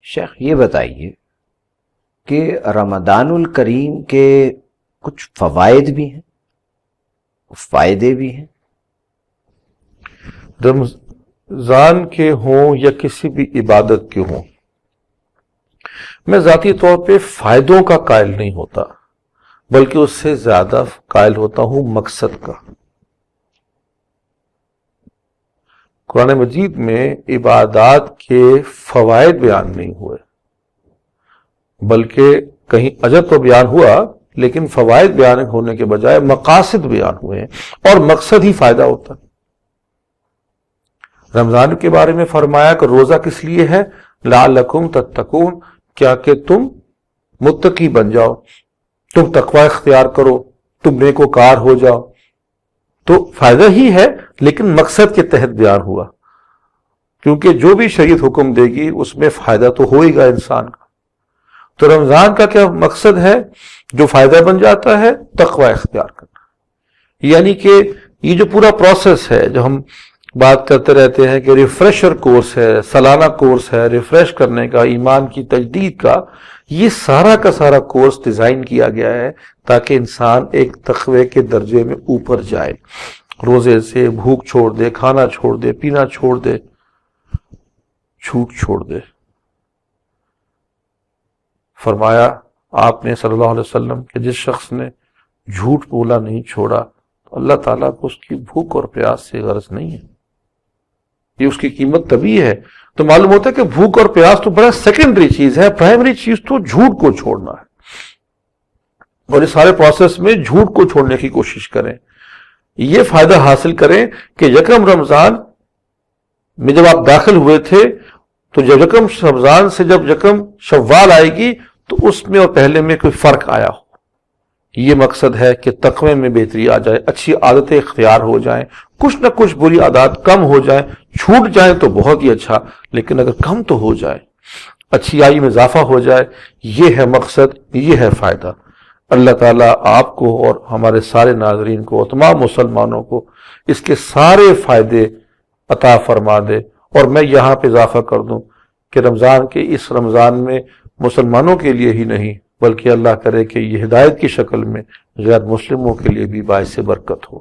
شیخ یہ بتائیے کہ رمضان الکریم کے کچھ فوائد بھی ہیں، فائدے بھی ہیں؟ رمضان کے ہوں یا کسی بھی عبادت کے ہوں، میں ذاتی طور پہ فائدوں کا قائل نہیں ہوتا، بلکہ اس سے زیادہ قائل ہوتا ہوں مقصد کا۔ قرآن مجید میں عبادات کے فوائد بیان نہیں ہوئے، بلکہ کہیں اجر تو بیان ہوا لیکن فوائد بیان ہونے کے بجائے مقاصد بیان ہوئے ہیں، اور مقصد ہی فائدہ ہوتا ہے۔ رمضان کے بارے میں فرمایا کہ روزہ کس لیے ہے؟ لعلکم تتقون، کیا کہ تم متقی بن جاؤ، تم تقوی اختیار کرو، تم نیکوکار ہو جاؤ۔ تو فائدہ ہی ہے لیکن مقصد کے تحت بیان ہوا، کیونکہ جو بھی شریعت حکم دے گی اس میں فائدہ تو ہوئے گا انسان کا۔ تو رمضان کا کیا مقصد ہے جو فائدہ بن جاتا ہے؟ تقوی اختیار کرنا۔ یعنی کہ یہ جو پورا پروسیس ہے جو ہم بات کرتے رہتے ہیں کہ ریفریشر کورس ہے، سالانہ کورس ہے ریفریش کرنے کا، ایمان کی تجدید کا، یہ سارا کا سارا کورس ڈیزائن کیا گیا ہے تاکہ انسان ایک تقوی کے درجے میں اوپر جائے، روزے سے بھوک چھوڑ دے، کھانا چھوڑ دے، پینا چھوڑ دے، جھوٹ چھوڑ دے۔ فرمایا آپ نے صلی اللہ علیہ وسلم کہ جس شخص نے جھوٹ بولا نہیں چھوڑا تو اللہ تعالیٰ کو اس کی بھوک اور پیاس سے غرض نہیں ہے، یہ اس کی قیمت تبھی ہے۔ تو معلوم ہوتا ہے کہ بھوک اور پیاس تو بڑا سیکنڈری چیز ہے، پرائمری چیز تو جھوٹ کو چھوڑنا ہے، اور اس سارے پروسیس میں جھوٹ کو چھوڑنے کی کوشش کریں۔ یہ فائدہ حاصل کریں کہ یکم رمضان میں جب آپ داخل ہوئے تھے تو جب یکم رمضان سے جب یکم شوال آئے گی تو اس میں اور پہلے میں کوئی فرق آیا ہو۔ یہ مقصد ہے کہ تقوی میں بہتری آ جائے، اچھی عادتیں اختیار ہو جائیں، کچھ نہ کچھ بری عادات کم ہو جائیں، چھوٹ جائیں تو بہت ہی اچھا، لیکن اگر کم تو ہو جائے، اچھی آئی میں اضافہ ہو جائے۔ یہ ہے مقصد، یہ ہے فائدہ۔ اللہ تعالیٰ آپ کو اور ہمارے سارے ناظرین کو اور تمام مسلمانوں کو اس کے سارے فائدے عطا فرما دے۔ اور میں یہاں پہ اضافہ کر دوں کہ رمضان کے اس رمضان میں مسلمانوں کے لیے ہی نہیں بلکہ اللہ کرے کہ یہ ہدایت کی شکل میں غیر مسلموں کے لیے بھی باعث برکت ہو۔